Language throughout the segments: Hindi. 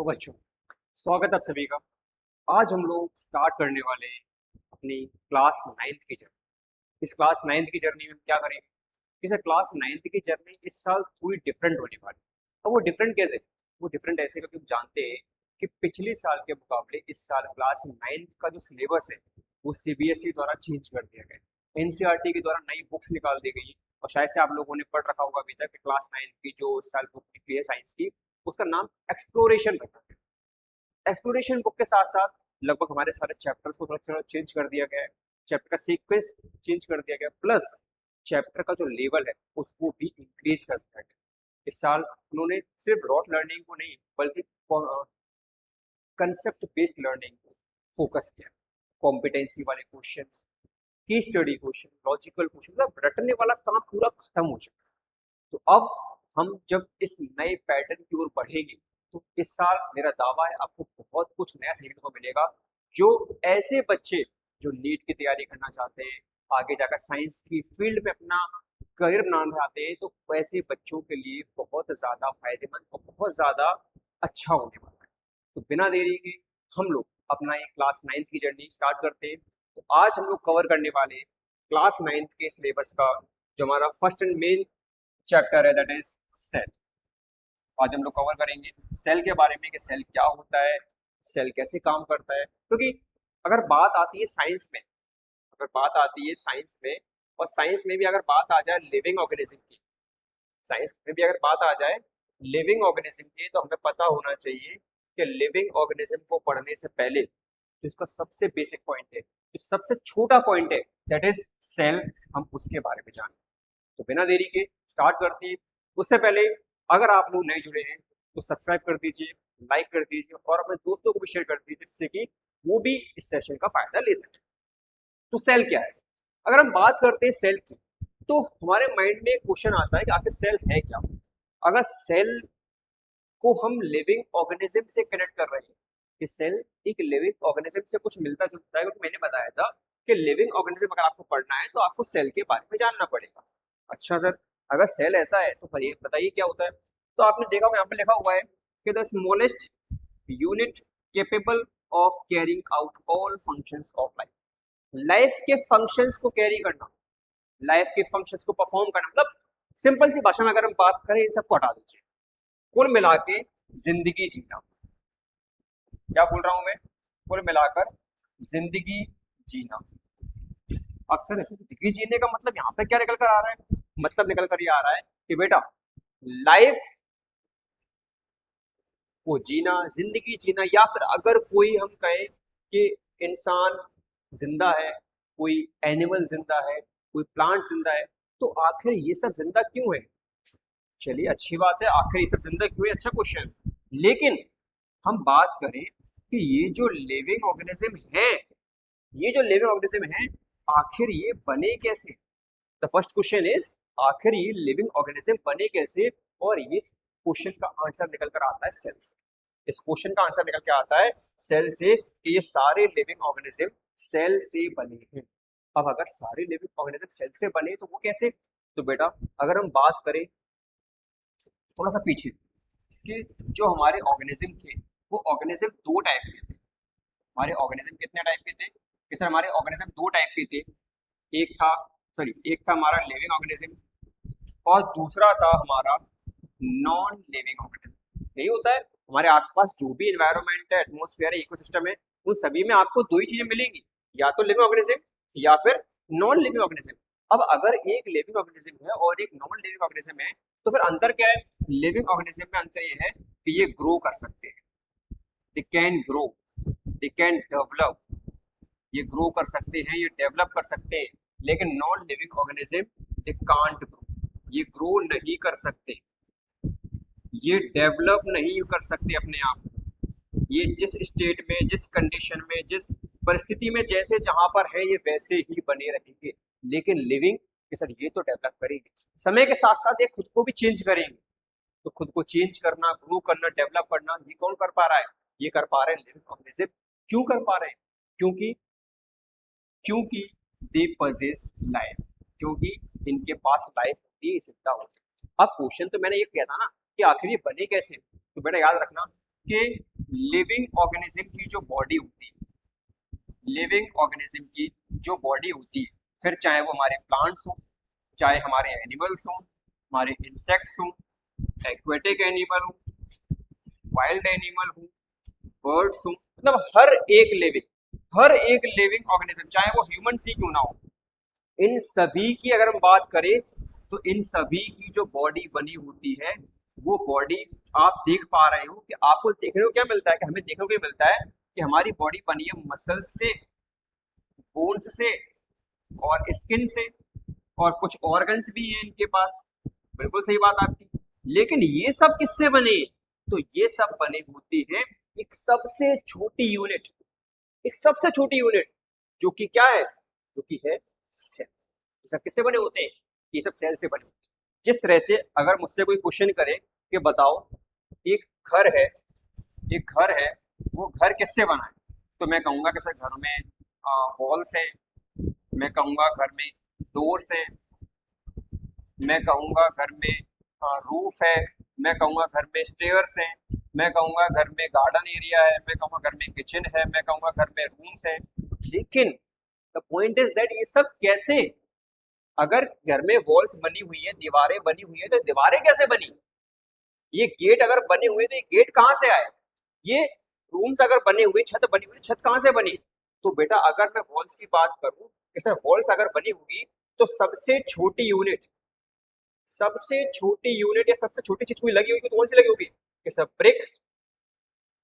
तो बच्चों, स्वागत है आप सभी का। आज हम लोग स्टार्ट करने वाले हैं अपनी क्लास नाइन्थ की जर्नी। इस क्लास नाइन्थ की जर्नी में हम क्या करेंगे? इस क्लास नाइन्थ की जर्नी इस साल थोड़ी डिफरेंट होने वाली है। अब वो डिफरेंट कैसे? वो डिफरेंट ऐसे क्योंकि हम जानते हैं कि पिछले साल के मुकाबले इस साल क्लास नाइन्थ का जो सिलेबस है वो सीबीएसई द्वारा चेंज कर दिया गया है। एनसीईआरटी के द्वारा नई बुक्स निकाल दी गई है और शायद से आप लोगों ने पढ़ रखा होगा अभी तक कि क्लास नाइन्थ की जो इस साल बुक निकली है साइंस की, उसका नाम एक्सप्लोरेशन रखा गया। एक्सप्लोरेशन बुक के साथ साथ लगभग हमारे सारे चैप्टर्स को थोड़ा चेंज कर दिया गया है। चैप्टर का सीक्वेंस चेंज कर दिया गया, प्लस चैप्टर का जो लेवल है उसको भी इंक्रीज कर दिया गया। इस साल उन्होंने सिर्फ रॉट लर्निंग को नहीं बल्कि कंसेप्ट बेस्ड लर्निंग को फोकस किया। कॉम्पिटेंसी वाले क्वेश्चंस, की स्टडी क्वेश्चन, लॉजिकल क्वेश्चन, मतलब रटने वाला काम पूरा खत्म हो चुका है। तो अब हम जब इस नए पैटर्न की ओर बढ़ेंगे तो इस साल मेरा दावा है आपको बहुत कुछ नया सीखने को मिलेगा। जो ऐसे बच्चे जो नीट की तैयारी करना चाहते हैं, आगे जाकर साइंस की फील्ड में अपना करियर बनाना चाहते हैं, तो ऐसे बच्चों के लिए बहुत ज़्यादा फायदेमंद और बहुत ज़्यादा अच्छा होने वाला है। तो बिना देरी के हम लोग अपना ये क्लास नाइन्थ की जर्नी स्टार्ट करते हैं। तो आज हम लोग कवर करने वाले हैं क्लास नाइन्थ के सिलेबस का जो हमारा फर्स्ट एंड मेन चैप्टर है, दैट इज सेल। आज हम लोग कवर करेंगे सेल के बारे में कि सेल क्या होता है, सेल कैसे काम करता है। क्योंकि अगर बात आती है साइंस में, अगर बात आती है साइंस में और साइंस में भी अगर बात आ जाए लिविंग ऑर्गेनिज्म की, साइंस में भी अगर बात आ जाए लिविंग ऑर्गेनिज्म की, तो हमें पता होना चाहिए कि लिविंग ऑर्गेनिज्म को पढ़ने से पहले जो इसका सबसे बेसिक पॉइंट है, जो सबसे छोटा पॉइंट है, दैट इज सेल, हम उसके बारे में जानें। तो बिना देरी के स्टार्ट करते हैं। उससे पहले अगर आप लोग नए जुड़े हैं तो सब्सक्राइब कर दीजिए, लाइक कर दीजिए और अपने दोस्तों को भी शेयर कर दीजिए जिससे कि वो भी इस सेशन का फायदा ले सके। तो सेल क्या है? अगर हम बात करते हैं सेल की, तो हमारे माइंड में एक क्वेश्चन आता है कि आखिर सेल है क्या। अगर सेल को हम लिविंग ऑर्गेनिज्म से कनेक्ट कर रहे हैं कि सेल एक लिविंग ऑर्गेनिज्म से कुछ मिलता जुलता है, क्योंकि मैंने बताया था कि लिविंग ऑर्गेनिज्म अगर आपको पढ़ना है तो आपको सेल के बारे में जानना पड़ेगा। अच्छा सर, अगर सेल ऐसा है तो बताइए क्या होता है। तो आपने देखा होगा यहाँ पे लिखा हुआ है कि the smallest unit capable of carrying out all functions of life. Life के फंक्शंस को कैरी करना, लाइफ के फंक्शंस को परफॉर्म करना, मतलब सिंपल सी भाषा में अगर हम बात करें, इन सबको हटा दीजिए, कुल मिला के जिंदगी जीना। क्या बोल रहा हूं मैं? कुल मिलाकर जिंदगी जीना। अक्सर ऐसे जिंदगी जीने का मतलब यहाँ पे क्या निकल कर आ रहा है? मतलब निकल कर ये आ रहा है कि बेटा लाइफ को जीना, जिंदगी जीना, या फिर अगर कोई हम कहें कि इंसान जिंदा है, कोई एनिमल जिंदा है, कोई प्लांट जिंदा है, तो आखिर ये सब जिंदा क्यों है? चलिए अच्छी बात है, आखिर ये सब जिंदा क्यों है, अच्छा क्वेश्चन। लेकिन हम बात करें कि ये जो लिविंग ऑर्गेनिज्म है, ये जो लिविंग ऑर्गेनिज्म है, आखिर ये बने कैसे? द फर्स्ट क्वेश्चन इज आखिर ये लिविंग ऑर्गेनिज्म बने कैसे? और इस क्वेश्चन का आंसर निकल कर आता है सेल से। इस क्वेश्चन का आंसर निकल के आता है सेल से कि ये सारे लिविंग ऑर्गेनिज्म सेल से बने हैं। अब अगर सारे लिविंग ऑर्गेनिज्म सेल से बने तो वो कैसे? तो बेटा अगर हम बात करें थोड़ा सा पीछे कि जो हमारे ऑर्गेनिज्म थे वो ऑर्गेनिज्म दो टाइप के थे। हमारे ऑर्गेनिज्म कितने टाइप के थे कि सर? हमारे ऑर्गेनिज्म दो टाइप के थे। एक था हमारा लिविंग ऑर्गेनिज्म और दूसरा था हमारा नॉन लिविंग ऑर्गेनिज्म। यही होता है, हमारे आसपास जो भी एनवायरनमेंट है, एटमॉस्फेयर है, इकोसिस्टम है, उन सभी में आपको दो ही चीजें मिलेंगी, या तो लिविंग ऑर्गेनिज्म या फिर नॉन लिविंग ऑर्गेनिज्म। अब अगर एक लिविंग ऑर्गेनिज्म है और एक नॉन लिविंग ऑर्गेनिज्म है तो फिर अंतर क्या है? लिविंग ऑर्गेनिज्म में अंतर ये है कि ये ग्रो कर सकते हैं, they can grow, they can develop, ये ग्रो कर सकते हैं, ये डेवलप कर सकते हैं। लेकिन non living organism they can't grow, ये ग्रो नहीं कर सकते, ये डेवलप नहीं कर सकते अपने आप को। ये जिस स्टेट में, जिस कंडीशन में, जिस परिस्थिति में जैसे जहां पर है ये वैसे ही बने रहेंगे। लेकिन लिविंग के सर ये तो डेवलप करेंगे, समय के साथ साथ ये खुद को भी चेंज करेंगे। तो खुद को चेंज करना, ग्रो करना, डेवलप करना, ये कौन कर पा रहा है? ये कर पा रहे हैं लिविंग ऑर्गेनिज्म। क्यों कर पा रहे हैं? क्योंकि क्योंकि दे पजेस लाइफ, क्योंकि इनके पास लाइफ होती है, जिंदा होती है। अब क्वेश्चन तो मैंने ये किया था ना कि आखिर ये बने कैसे। तो बेटा याद रखना कि लिविंग ऑर्गेनिज्म की जो बॉडी होती है, लिविंग ऑर्गेनिज्म की जो बॉडी होती है, फिर चाहे वो हमारे प्लांट्स हो, चाहे हमारे एनिमल्स हो, हमारे इंसेक्ट्स हो, एक्वेटिक एनिमल हो, वाइल्ड एनिमल हो, बर्ड्स हो, मतलब हर एक लिविंग ऑर्गेनिज्म, चाहे वो ह्यूमन सी क्यों ना हो, इन सभी की अगर हम बात करें तो इन सभी की जो बॉडी बनी होती है, वो बॉडी आप देख पा रहे हो कि आपको देखने को क्या मिलता है, कि हमें देखने को क्या मिलता है कि हमारी बॉडी बनी है मसल्स से, बोन्स से और स्किन से, और कुछ ऑर्गन्स भी हैं इनके पास। बिल्कुल सही बात आपकी। लेकिन ये सब किससे बने? तो ये सब बने होती है एक सबसे छोटी यूनिट, एक सबसे छोटी यूनिट, जो कि क्या है, जो कि है सेल। ये सब किससे बने होते हैं? ये सब सेल से बने होते हैं। जिस तरह से अगर मुझसे कोई क्वेश्चन करे कि बताओ एक घर है, एक घर है, वो घर किससे बना है, तो मैं कहूंगा कि सर घर में वॉल्स हैं, मैं कहूंगा घर में डोर्स हैं, मैं कहूंगा घर में रूफ है, मैं कहूंगा घर में स्टेयर्स हैं, मैं कहूंगा घर में गार्डन एरिया है, मैं कहूंगा घर में किचन है, मैं कहूंगा घर में रूम्स हैं। लेकिन द पॉइंट इज दैट ये सब कैसे, अगर घर में वॉल्स बनी हुई है, दीवारें बनी हुई है, तो दीवारें कैसे बनी? ये गेट अगर बने हुए तो ये गेट कहाँ से आए? ये रूम्स अगर बने हुए, छत बनी हुई, छत कहाँ से बनी? तो बेटा अगर मैं वॉल्स की बात करूं कि सर वॉल्स अगर बनी होगी तो सबसे छोटी यूनिट, सबसे छोटी यूनिट या सबसे छोटी चीज कोई लगी होगी तो कौन सी लगी होगी? कि सर ब्रिक।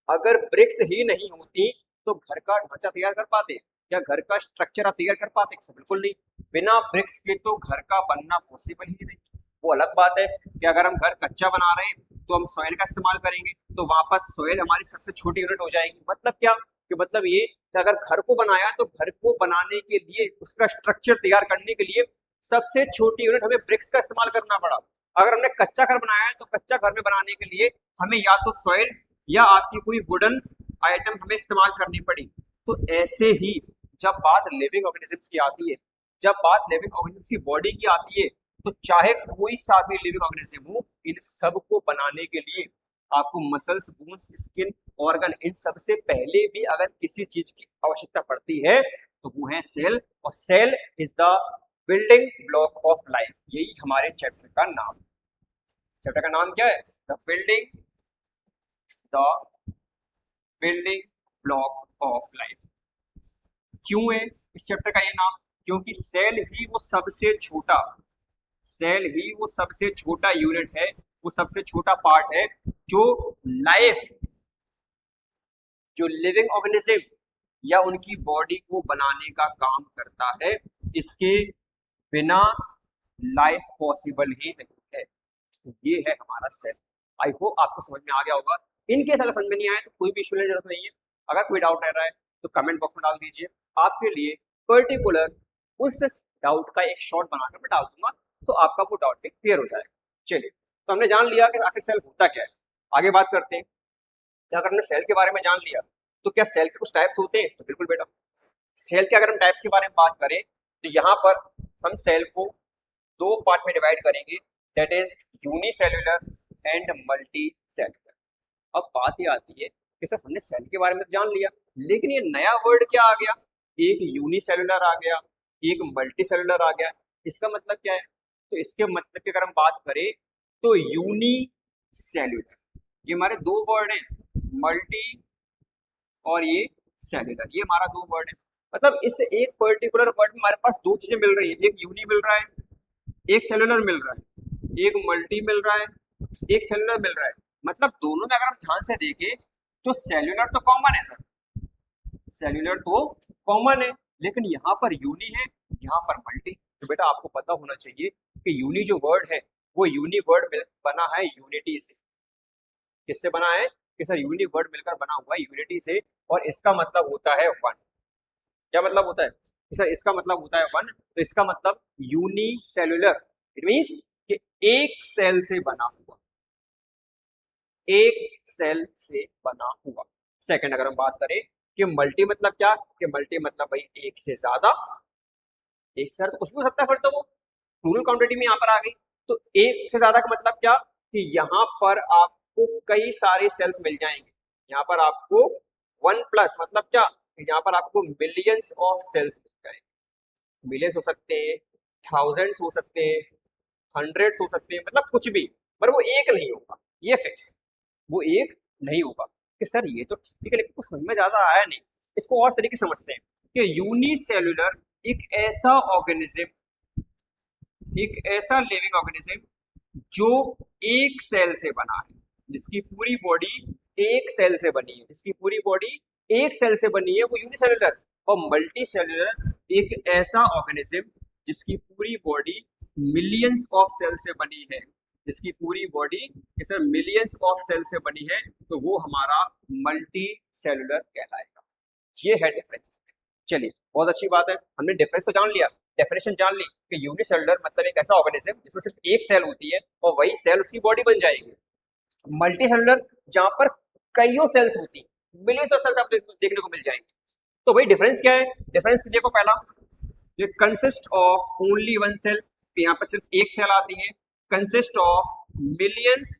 अगर ब्रिक्स ही नहीं होती तो घर का ढांचा तैयार कर पाते या घर का स्ट्रक्चर आप तैयार कर पाते? बिल्कुल नहीं। बिना ब्रिक्स के तो घर का बनना पॉसिबल ही नहीं। वो अलग बात है कि अगर हम घर कच्चा बना रहे हैं तो हम सॉइल का इस्तेमाल करेंगे, तो वापस सॉइल हमारी सबसे छोटी यूनिट हो जाएगी। मतलब क्या, कि मतलब ये कि अगर घर को बनाया तो घर को बनाने के लिए, उसका स्ट्रक्चर तैयार करने के लिए सबसे छोटी यूनिट हमें ब्रिक्स का इस्तेमाल करना पड़ा। अगर हमने कच्चा घर बनाया है तो कच्चा घर में बनाने के लिए हमें या तो सॉइल या आपकी कोई वुडन आइटम हमें इस्तेमाल करनी पड़ी। तो ऐसे ही जब बात लिविंग ऑर्गेनिजम्स की आती है, जब बात लिविंग ऑर्गेनिजम्स की बॉडी की आती है, तो चाहे कोई सा भी लिविंग ऑर्गेनिज्म हो, इन सब को बनाने के लिए आपको मसल्स, बोन्स, स्किन, ऑर्गन, इन सब से पहले भी अगर किसी चीज की आवश्यकता पड़ती है तो वो है सेल। और cell is the building block of life. यही हमारे चैप्टर का नाम। चैप्टर का नाम क्या है? The building block of life. क्यों है इस चैप्टर का ये नाम? क्योंकि सेल ही वो सबसे छोटा, सेल ही वो सबसे छोटा यूनिट है, वो सबसे छोटा पार्ट है जो लाइफ, जो लिविंग ऑर्गेनिज्म या उनकी बॉडी को बनाने का काम करता है। इसके बिना लाइफ पॉसिबल ही नहीं है। ये है हमारा सेल। आई होप आपको समझ में आ गया होगा। इनकेस अगर समझ में नहीं आया तो कोई भी इशू लेने की जरूरत नहीं है। अगर कोई डाउट रह रहा है तो कमेंट बॉक्स में डाल दीजिए। आपके लिए पर्टिकुलर उस डाउट का एक शॉर्ट बनाकर मैं डाल दूंगा, तो आपका वो डाउट भी क्लियर हो जाएगा। चलिए, तो हमने जान लिया कि आखिर सेल होता क्या है। आगे बात करते हैं कि अगर हमने सेल के बारे में जान लिया तो क्या सेल के कुछ टाइप्स होते हैं? तो बिल्कुल बेटा, सेल के अगर हम टाइप्स के बारे में बात करें तो यहाँ पर हम सेल को दो पार्ट में डिवाइड करेंगे, that is unicellular and multi cellular. अब बात ये आती है कि सर हमने सेल के बारे में जान लिया, लेकिन ये नया वर्ड क्या आ गया? एक यूनिसेल्युलर आ गया, एक मल्टी सेल्युलर आ गया। इसका मतलब क्या है? तो इसके मतलब की अगर हम बात करें तो यूनी सेल्युलर, ये हमारे दो वर्ड हैं, मल्टी और ये सेल्युलर, ये हमारा दो वर्ड है। मतलब इस एक पर्टिकुलर वर्ड में हमारे पास दो चीजें मिल रही है, एक यूनी मिल रहा है, एक सेल्युलर मिल रहा है, एक मल्टी मिल रहा है, एक सेल्युलर मिल रहा है। मतलब दोनों में अगर हम ध्यान से देखें तो सेल्युलर तो कॉमन है सर, सेल्युलर तो कॉमन है, लेकिन यहाँ पर यूनी है, यहाँ पर मल्टी। तो बेटा आपको पता होना चाहिए कि यूनी जो वर्ड है वो यूनी वर्ड बना है यूनिटी से। किससे बना है? कि सर यूनी वर्ड मिलकर बना हुआ है यूनिटी से, और इसका मतलब होता है वन। क्या मतलब होता है? कि सर इसका मतलब होता है वन, तो इसका मतलब यूनी सेल्युलर, इट मीन्स कि एक सेल से बना हुआ, एक सेल से बना हुआ। सेकंड अगर हम बात करें कि मल्टी मतलब क्या, कि मल्टी मतलब भाई एक से ज्यादा, एक से तो कुछ भी हो सकता है, फिर तो वो प्लूरल क्वांटिटी में यहाँ पर आ गई। तो एक से ज्यादा का मतलब क्या, कि यहाँ पर आपको कई सारे सेल्स मिल जाएंगे, यहाँ पर आपको 1+ मतलब क्या, यहाँ पर आपको मिलियंस ऑफ सेल्स मिल जाएंगे। मिलियंस हो सकते हैं, थाउजेंड्स हो सकते हैं, हंड्रेड्स हो सकते हैं, मतलब कुछ भी, पर वो एक नहीं होगा, ये फिक्स, वो एक नहीं होगा। कि सर ये तो ठीक है लेकिन कुछ समझ में ज्यादा आया नहीं, इसको और तरीके से समझते हैं कि यूनिसेल्युलर एक ऐसा ऑर्गेनिज्म, एक ऐसा लिविंग ऑर्गेनिज्म जो एक सेल से बना है, जिसकी पूरी बॉडी एक सेल से बनी है, जिसकी पूरी बॉडी एक सेल से बनी है, वो यूनिसेल्युलर। और मल्टी सेल्युलर एक ऐसा ऑर्गेनिज्म जिसकी पूरी बॉडी मिलियंस ऑफ सेल से बनी है, जिसकी पूरी बॉडी जैसे मिलियंस ऑफ सेल से बनी है, तो वो हमारा मल्टी सेल्युलर कहलाएगा। ये है डिफरेंस। चलिए बहुत अच्छी बात है, हमने डिफरेंस तो जान लिया, डेफिनेशन जान ली कि यूनिसेल्युलर मतलब एक ऐसा ऑर्गेनिज्म जिसमें सिर्फ एक सेल होती है और वही सेल उसकी बॉडी बन जाएगी। मल्टी सेल्युलर जहां पर कईयों सेल्स होती हैं, मिलियंस ऑफ सेल्स आपको देखने को मिल जाएंगे। तो भाई डिफरेंस क्या है, डिफरेंस देखो पहला, ये consist of only one cell, यहाँ पर सिर्फ एक सेल आती है, consist of millions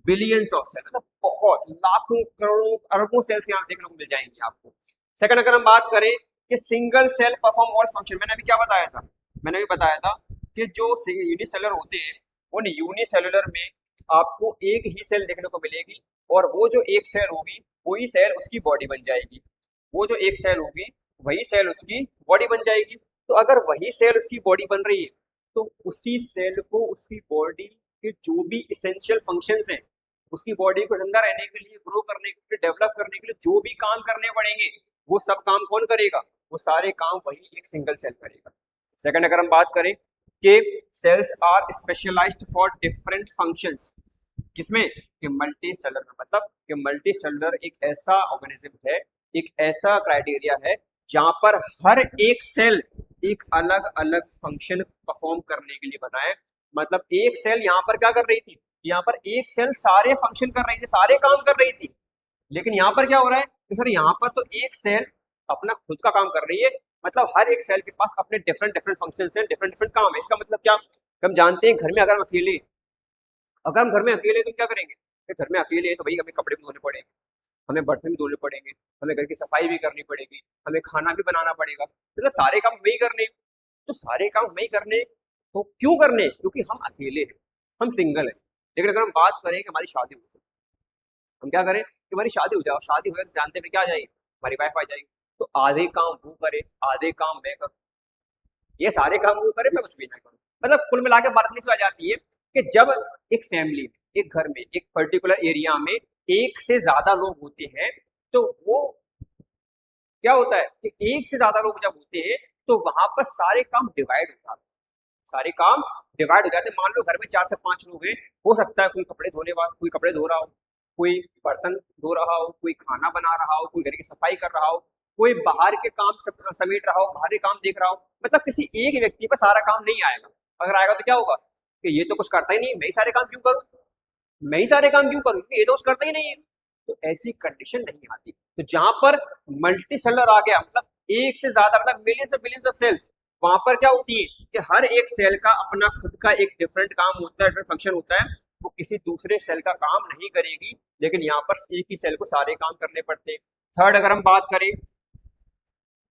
billions of cell, मतलब बहुत लाखों करोड़ों अरबों सेल्स यहाँ देखने को मिल जाएंगे आपको। सेकंड अगर हम बात करें कि single cell perform all function, मैंने अभी क्या बताया था, मैंने अभी बताया था कि जो यूनिसेलुलर होते हैं उन यूनिसेलुलर में आपको एक ही सेल देखने को मिलेगी, और वो जो एक सेल होगी वही सेल उसकी बॉडी बन जाएगी, वो जो एक सेल होगी वही सेल उसकी बॉडी बन जाएगी। तो अगर वही सेल उसकी बॉडी बन रही है तो उसी सेल को उसकी बॉडी के जो भी इसेंशियल फंक्शंस हैं, उसकी बॉडी को जिंदा रहने के लिए, ग्रो करने के लिए, डेवलप करने के लिए जो भी काम करने पड़ेंगे, वो सब काम कौन करेगा, वो सारे काम वही एक सिंगल सेल करेगा। सेकंड अगर हम बात करें कि cells are specialized for different functions, किसमें, कि मल्टी सेलुलर, मतलब कि मल्टी सेलुलर एक ऐसा ऑर्गेनिज्म है, एक ऐसा क्राइटेरिया है जहां पर हर एक सेल एक अलग अलग फंक्शन परफॉर्म करने के लिए बना है। मतलब एक सेल यहाँ पर क्या कर रही थी, यहाँ पर एक सेल सारे फंक्शन कर रही थी, सारे काम कर रही थी, लेकिन यहाँ पर क्या हो रहा है कि सर यहाँ पर तो एक सेल अपना खुद का काम कर रही है, मतलब हर एक सेल के पास अपने डिफरेंट डिफरेंट फंक्शन है, डिफरेंट डिफरेंट काम है। इसका मतलब क्या, हम जानते हैं घर में अगर हम अकेले, अगर हम घर में अकेले तो क्या करेंगे, घर में अकेले हैं तो भाई हमें कपड़े भी धोने पड़ेंगे, हमें बर्तन भी धोने पड़ेंगे, हमें घर की सफाई भी करनी पड़ेगी, हमें खाना भी बनाना पड़ेगा, मतलब सारे काम हमें ही करने। तो सारे काम हमें ही करने, तो क्यों करने, क्योंकि हम अकेले हैं, हम सिंगल हैं। लेकिन अगर हम बात करें कि हमारी शादी हो जाए, हम क्या करें कि हमारी शादी हो जाए, और शादी हो जाए तो जानते हैं क्या आ जाएगी, हमारी वाइफ आ जाएगी, तो आधे काम वो करे आधे काम मैं करूँ, ये सारे काम वो करे मैं कुछ भी ना करूँ। मतलब कुल मिला के बात इतनी सी आ जाती है कि जब एक फैमिली में, एक घर में, एक पर्टिकुलर एरिया में एक से ज्यादा लोग होते हैं, तो वो क्या होता है कि एक से ज्यादा लोग जब होते हैं तो वहां पर सारे काम डिवाइड हो जाते हैं, सारे काम डिवाइड हो जाते हैं। मान लो घर में 4 से 5 लोग हैं, हो सकता है कोई कपड़े धोने वाला, कोई कपड़े धो रहा हो, कोई बर्तन धो रहा हो, कोई खाना बना रहा हो, कोई घर की सफाई कर रहा हो, कोई बाहर के काम समेट रहा हो, बाहरी काम देख रहा हो। मतलब किसी एक व्यक्ति पर सारा काम नहीं आएगा, अगर आएगा तो क्या होगा कि ये तो कुछ करता ही नहीं, मैं ही सारे काम क्यों करूँ, मैं ही सारे काम क्यों करूँ, ये तो कुछ करता ही नहीं है। तो ऐसी कंडीशन नहीं आती। तो जहां पर मल्टी सेलर आ गया, मतलब एक से ज्यादा, मतलब millions of billions of cells, वहां पर क्या होती है कि हर एक सेल का अपना खुद का एक डिफरेंट काम होता है, डिफरेंट फंक्शन होता है, वो किसी दूसरे सेल का काम नहीं करेगी, लेकिन यहाँ पर एक ही सेल को सारे काम करने पड़ते हैं। थर्ड अगर हम बात करें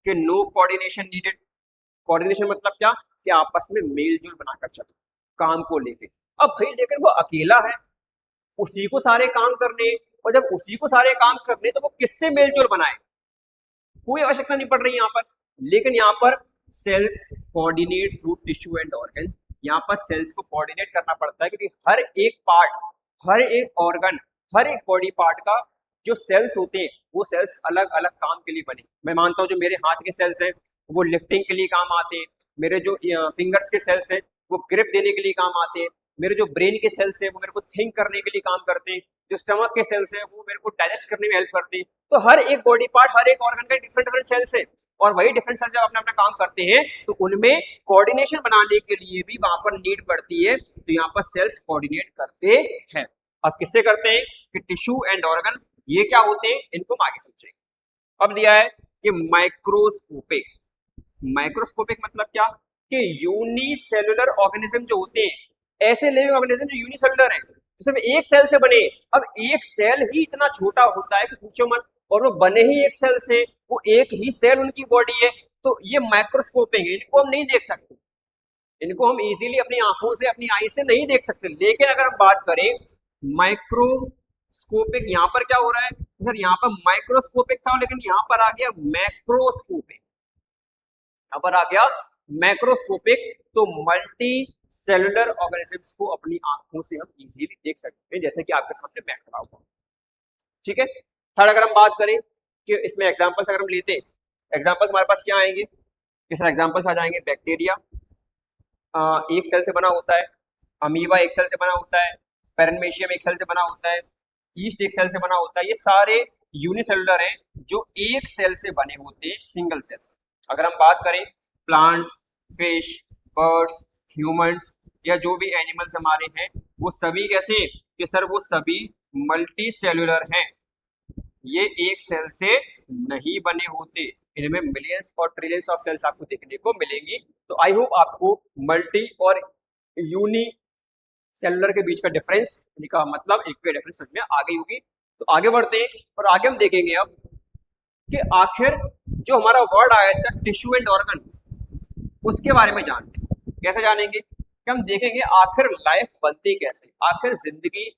कि नो कोऑर्डिनेशन नीडेड, कोऑर्डिनेशन मतलब क्या, कि आपस में मेल जोल बनाकर चलो काम को लेके। अब भाई लेकिन वो अकेला है, उसी को सारे काम करने, और जब उसी को सारे काम करने तो वो किससे मेलजोल बनाए, कोई आवश्यकता नहीं पड़ रही यहाँ पर। लेकिन यहाँ पर cells coordinate through tissue and organs, यहाँ पर सेल्स को कोऑर्डिनेट करना पड़ता है, क्योंकि हर एक पार्ट, हर एक ऑर्गन, हर एक बॉडी पार्ट का जो सेल्स होते हैं वो सेल्स अलग अलग काम के लिए बने। मैं मानता हूँ जो मेरे हाथ के सेल्स हैं वो लिफ्टिंग के लिए काम आते हैं, मेरे जो फिंगर्स के सेल्स हैं वो ग्रिप देने के लिए काम आते हैं, मेरे जो ब्रेन के सेल्स हैं वो मेरे को थिंक करने के लिए काम करते हैं, जो स्टमक के सेल्स हैं वो मेरे को डाइजेस्ट करने में हेल्प करते हैं। तो हर एक बॉडी पार्ट, हर एक ऑर्गन का डिफरेंट डिफरेंट सेल्स है, और वही डिफरेंट सेल्स जब अपना अपना काम करते हैं तो उनमें कोऑर्डिनेशन बनाने के लिए भी वहां पर नीड पड़ती है। तो यहाँ पर सेल्स कोऑर्डिनेट करते हैं। अब किससे करते हैं कि टिश्यू एंड ऑर्गन, ये क्या होते हैं इनको हम आगे समझेंगे। अब दिया है कि माइक्रोस्कोपिक, माइक्रोस्कोपिक मतलब क्या, कि यूनिसेलुलर ऑर्गेनिज्म जो होते हैं, ऐसे लिविंग ऑर्गेनिज्म जो यूनिसेलुलर है, तो सिर्फ एक सेल से बने। अब एक सेल ही इतना छोटा होता है कि पूछो मत, और वो बने ही एक सेल से, वो एक ही सेल उनकी बॉडी है। तो ये माइक्रोस्कोपिक है, इनको हम नहीं देख सकते, इनको हम इजीली अपनी आंखों से, अपनी आई से नहीं देख सकते। लेकिन अगर हम बात करें माइक्रोस्कोपिक, यहाँ पर क्या हो रहा है सर, यहाँ पर माइक्रोस्कोपिक था लेकिन यहाँ पर आ गया मैक्रोस्कोपिक, यहाँ पर आ गया मैक्रोस्कोपिक। तो मल्टी सेलुलर ऑर्गेनिजम्स को अपनी आंखों से हम इजीली देख सकते हैं, जैसे कि आपके सामने मैं खड़ा हुआ। ठीक है। थर्ड अगर हम बात करें कि इसमें एग्जांपल्स अगर हम लेते हैं, एग्जांपल्स हमारे पास क्या आएंगे, किस एग्जांपल्स आ जाएंगे, बैक्टीरिया एक सेल से बना होता है, अमीबा एक सेल से बना होता है, पैरेनमेशियम एक सेल से बना होता है, ईस्ट एक सेल से बना होता है। ये सारे यूनिसेलुलर हैं जो एक सेल से बने होते हैं, सिंगल सेल्स। अगर हम बात करें प्लांट्स, फिश, बर्ड्स, ह्यूमंस या जो भी एनिमल्स हमारे हैं, वो सभी कैसे कि सर वो सभी मल्टी सेलुलर हैं, ये एक सेल से नहीं बने होते, इनमें मिलियंस और ट्रिलियंस ऑफ सेल्स आपको देखने को मिलेंगी। तो आई होप आपको मल्टी और यूनी सेलुलर के बीच का डिफरेंस का मतलब एक डिफरेंस समझ में आ गई होगी। तो आगे बढ़ते हैं और आगे हम देखेंगे अब कि आखिर जो हमारा वर्ड आया था टिश्यू एंड ऑर्गन, उसके बारे में जानते हैं। कैसे जानेंगे कि हम देखेंगे आखिर लाइफ बनती कैसे, आखिर जिंदगी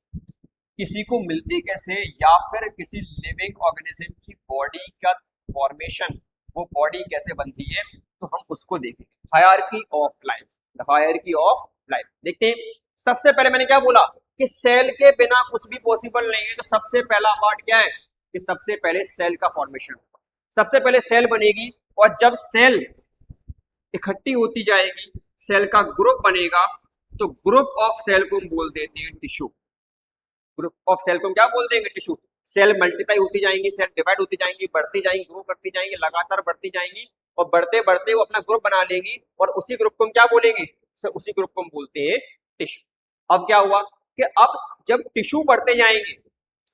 किसी को मिलती कैसे, या फिर किसी लिविंग ऑर्गेनिज्म की बॉडी का फॉर्मेशन, वो बॉडी कैसे बनती है, तो हम उसको देखेंगे। Hierarchy of life, the hierarchy of life देखते हैं। सबसे पहले मैंने क्या बोला कि सेल के बिना कुछ भी पॉसिबल नहीं है। तो सबसे पहला पार्ट क्या है कि सबसे पहले सेल का फॉर्मेशन होगा, सबसे पहले सेल बनेगी, और जब सेल इकट्ठी होती जाएगी, सेल का ग्रुप बनेगा, तो ग्रुप ऑफ सेल को हम बोल देते हैं टिश्यू। ग्रुप ऑफ सेल को हम क्या बोल देंगे, टिश्यू। सेल मल्टीप्लाई होती जाएंगी, सेल डिवाइड होती जाएंगी, बढ़ती जाएंगी, ग्रो करती जाएंगी, लगातार बढ़ती जाएंगी, और बढ़ते बढ़ते वो अपना ग्रुप बना लेंगी, और उसी ग्रुप को हम क्या बोलेंगे सर, उसी ग्रुप को हम बोलते हैं टिश्यू। अब क्या हुआ कि अब जब टिश्यू बढ़ते जाएंगे,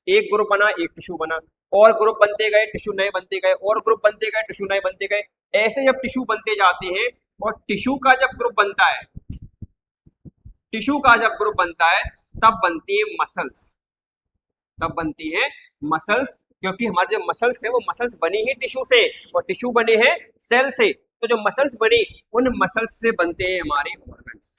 एक ग्रुप बना, एक टिश्यू बना, और ग्रुप बनते गए, टिश्यू नए बनते गए, और ग्रुप बनते गए, टिश्यू नए बनते गए। ऐसे जब टिश्यू बनते जाते हैं, और टिश्यू का जब ग्रुप बनता है, टिश्यू का जब ग्रुप बनता है, तब बनती है मसल्स, तब बनती है मसल्स, क्योंकि हमारे जो मसल्स है वो मसल्स बनी ही टिश्यू से, और टिश्यू बने हैं सेल से। तो जो मसल्स बनी, उन मसल्स से बनते हैं हमारे ऑर्गन्स,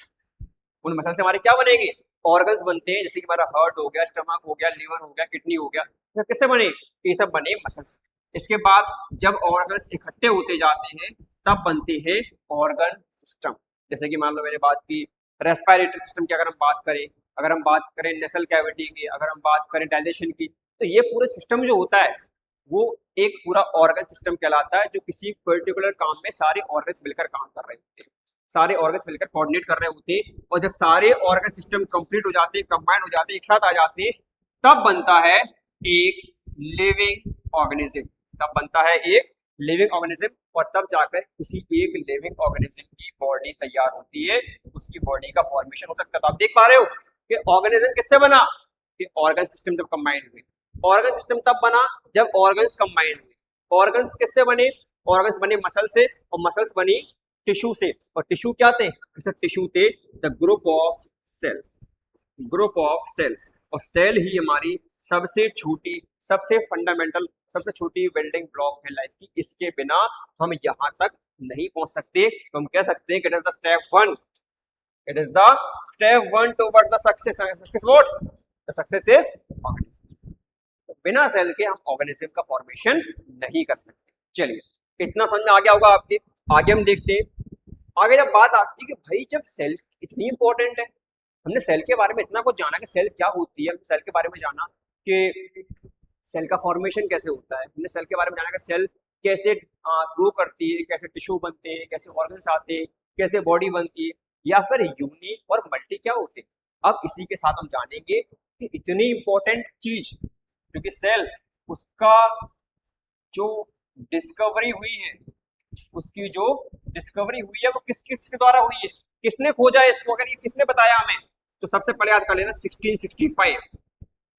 उन मसल से हमारे क्या बनेंगे, ऑर्गन्स बनते हैं। जैसे कि हमारा हार्ट हो गया, स्टमक हो गया, लिवर हो गया, किडनी हो गया, तो किससे बने, ये सब बने मसल्स। इसके बाद जब ऑर्गन्स इकट्ठे होते जाते हैं, तब बनते हैं ऑर्गन सिस्टम। जैसे कि मान लो मैंने बात की रेस्पिरेटरी सिस्टम की, अगर हम बात करें, अगर हम बात करें नेसल कैविटी की, अगर हम बात करें डाइजेशन की, तो ये पूरे सिस्टम जो होता है वो एक पूरा ऑर्गन सिस्टम कहलाता है, जो किसी पर्टिकुलर काम में सारे ऑर्गन्स मिलकर काम कर रहे होते हैं, सारे ऑर्गन्स मिलकर कोऑर्डिनेट कर रहे होते हैं। और जब सारे ऑर्गन सिस्टम कंप्लीट हो जाते हैं, कंबाइन हो जाते हैं, एक साथ आ जाते हैं, तब बनता है एक लिविंग ऑर्गेनिज्म, तब बनता है एक लिविंग ऑर्गेनिज्म, और तब जाकर किसी एक लिविंग ऑर्गेनिज्म की बॉडी तैयार होती है, उसकी बॉडी का फॉर्मेशन हो सकता है। तो आप देख पा रहे हो कि ऑर्गेनिज्म किससे बना, कि ऑर्गन सिस्टम जब कंबाइन हुए। ऑर्गन सिस्टम तब बना जब ऑर्गन्स कंबाइन हुए। ऑर्गन्स किससे बने, ऑर्गन्स बने मसल से, और मसल्स बनी टिश्यू से। और टिश्यू क्या थे, टिश्यू थे the group of cell, group of cell. और सेल ही हमारी सबसे छोटी, सबसे फंडामेंटल, सबसे छोटी बिल्डिंग ब्लॉक है लाइफ की। इसके बिना हम यहाँ तक नहीं पहुंच सकते। तो हम कह सकते हैं कि it is the step one, it is the step one towards the success. Success what, the success is organism. तो बिना सेल के हम ऑर्गेनिज्म का फॉर्मेशन नहीं कर सकते। चलिए इतना समझ में आ गया होगा आपके। आगे हम देखते हैं, आगे जब बात आती है कि भाई जब सेल इतनी इंपॉर्टेंट है, हमने सेल के बारे में इतना कुछ जाना कि सेल क्या होती है, सेल के बारे में जाना कि सेल का फॉर्मेशन कैसे होता है, हमने सेल के बारे में जाना कि सेल कैसे ग्रो करती है, कैसे टिश्यू बनते हैं, कैसे ऑर्गन्स आते हैं, कैसे बॉडी बनती है, या फिर यूनी और मल्टी क्या होते हैं। अब इसी के साथ हम जानेंगे कि इतनी इंपॉर्टेंट चीज जो कि सेल, उसका जो डिस्कवरी हुई है, उसकी जो डिस्कवरी हुई है वो किस किस के द्वारा हुई है, किसने खोजा है इसको, अगर ये किसने बताया हमें, तो सबसे पहले याद कर लेना 1665,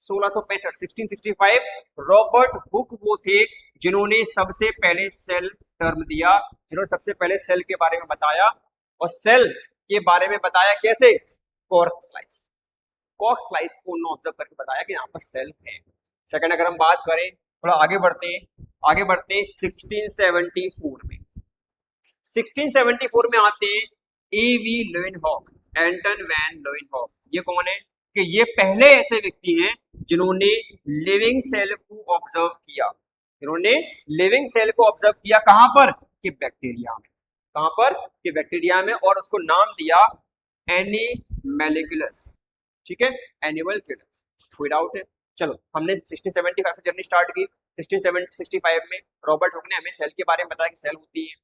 1665, 1665 रॉबर्ट हुक वो थे जिन्होंने सबसे पहले सेल टर्म दिया, जिन्होंने सबसे पहले सेल के बारे में बताया। और सेल के बारे में बताया कैसे, कॉर्क स्लाइस, कॉक्स स्लाइस को उन्होंने ऑब्जर्व करके बताया कि यहाँ पर सेल है। सेकंड अगर हम बात करें, थोड़ा आगे बढ़ते हैं 1674 में। 1674 में आते हैं A.V. लोवेनहॉक, एंटन वैन लोवेनहॉक। ये कौन है कि ये पहले ऐसे व्यक्ति हैं जिन्होंने लिविंग सेल को ऑब्जर्व किया। इन्होंने लिविंग सेल को ऑब्जर्व किया कहां पर कि बैक्टीरिया में। कहां पर कि बैक्टीरिया में, और उसको नाम दिया एनिमैलिकुलस। ठीक है, एनिमल किलर्स, कोई डाउट है? चलो, हमने 1675 से जर्नी स्टार्ट की। 1665 में रॉबर्ट हुक ने हमें सेल के बारे में बताया कि सेल होती है।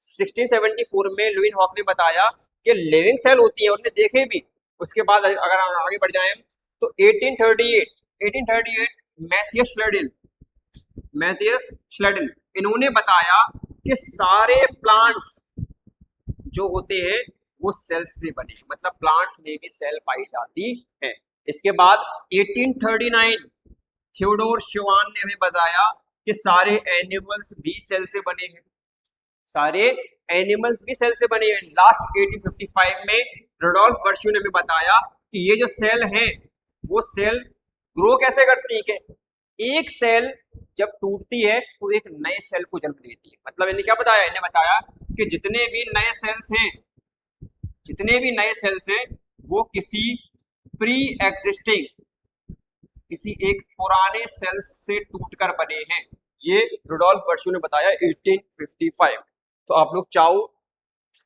1674 में लोवेनहॉक ने बताया कि लिविंग सेल होती है, उन्होंने देखे भी। उसके बाद अगर हम आगे बढ़ जाएं तो 1838 मैथियस श्लेडेन इन्होंने बताया कि सारे प्लांट्स जो होते हैं वो सेल से बने, मतलब प्लांट्स में भी सेल पाई जाती है। इसके बाद 1839 थियोडोर श्वान ने हमें बताया कि सारे एनिमल्स भी सेल से बने हैं, सारे एनिमल्स भी सेल से बने हैं। लास्ट 1855 में रुडोल्फ वर्शू ने हमें बताया कि ये जो सेल हैं वो सेल ग्रो कैसे करती है, कि एक सेल जब टूटती है तो एक नए सेल को जन्म देती है। मतलब इन्हें क्या बताया, इन्हें बताया कि जितने भी नए सेल्स हैं वो किसी प्री एग्जिस्टिंग, किसी एक पुराने सेल्स से टूटकर बने हैं। ये रुडोल्फ वर्शू ने बताया 1855। तो आप लोग चाहो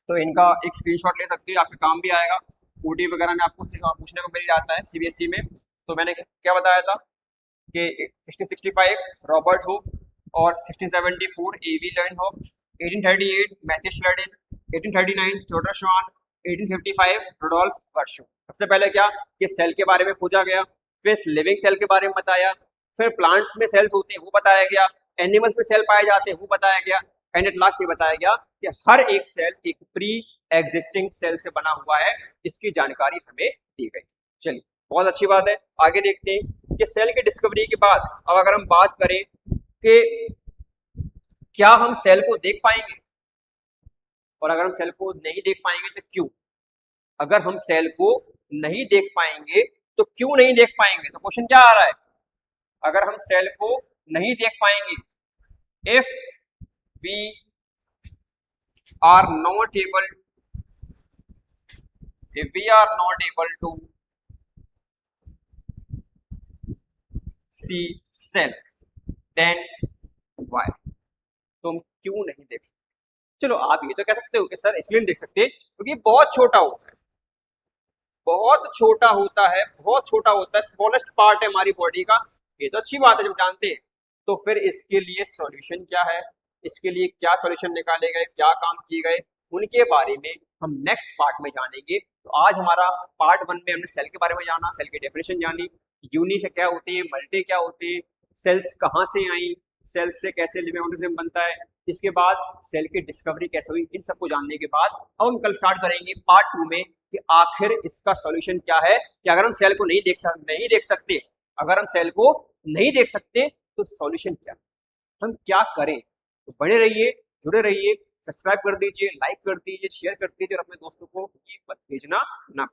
तो इनका एक स्क्रीनशॉट ले सकते हो, आपके काम भी आएगा। ओटी वगैरह में आपको पूछने को मिल जाता है सीबीएसई में। तो मैंने क्या बताया था कि 1665 रॉबर्ट हुक और 1674 A.V. लोवेनहॉक, 1838 मैथियस श्लेडेन, 1839 थियोडोर श्वान, 1855 रुडोल्फ वर्शू। सबसे पहले क्या कि सेल के बारे में पूछा गया, फिर लिविंग सेल के बारे में बताया, फिर प्लांट्स में सेल्स होते हैं वो बताया गया, एनिमल्स में सेल पाए जाते हैं वो बताया गया, एंड एट लास्ट ये बताया गया कि हर एक सेल एक प्री एग्जिस्टिंग सेल से बना हुआ है। इसकी जानकारी हमें दी गई। चलिए, बहुत अच्छी बात है। आगे देखते हैं कि सेल की डिस्कवरी के बाद अब अगर हम बात करें कि क्या हम सेल को देख पाएंगे, और अगर हम सेल को नहीं देख पाएंगे तो क्यों? अगर हम सेल को नहीं देख पाएंगे तो क्यों नहीं देख पाएंगे? तो क्वेश्चन क्या आ रहा है, अगर हम सेल को नहीं देख पाएंगे, if we are not able to see cell then why, तो हम क्यों नहीं देख सकते? चलो, आप ये तो कह सकते हो कि सर इसलिए नहीं देख सकते क्योंकि बहुत छोटा होता है, बहुत छोटा होता है, स्मॉलेस्ट पार्ट है हमारी बॉडी का। ये तो अच्छी बात है जब जानते हैं। तो फिर इसके लिए सॉल्यूशन क्या है, इसके लिए क्या सॉल्यूशन निकाले गए, क्या काम किए गए, उनके बारे में हम नेक्स्ट पार्ट में जानेंगे। तो आज हमारा पार्ट 1 में हमने सेल के बारे में जाना, सेल की डेफिनेशन जानी, यूनि से क्या होते हैं, मल्टी क्या होते हैं, सेल्स कहाँ से आई, सेल्स से कैसे लिविंग ऑर्गेनिज्म बनता है, इसके बाद सेल की डिस्कवरी कैसे हुई। इन सबको जानने के बाद अब हम कल स्टार्ट करेंगे पार्ट 2 में कि आखिर इसका सॉल्यूशन क्या है, कि अगर हम सेल को नहीं देख सकते, अगर हम सेल को नहीं देख सकते तो सॉल्यूशन क्या, हम क्या करें। तो बने रहिए, जुड़े रहिए, सब्सक्राइब कर दीजिए, लाइक कर दीजिए, शेयर कर दीजिए और अपने दोस्तों को ये मत भेजना ना।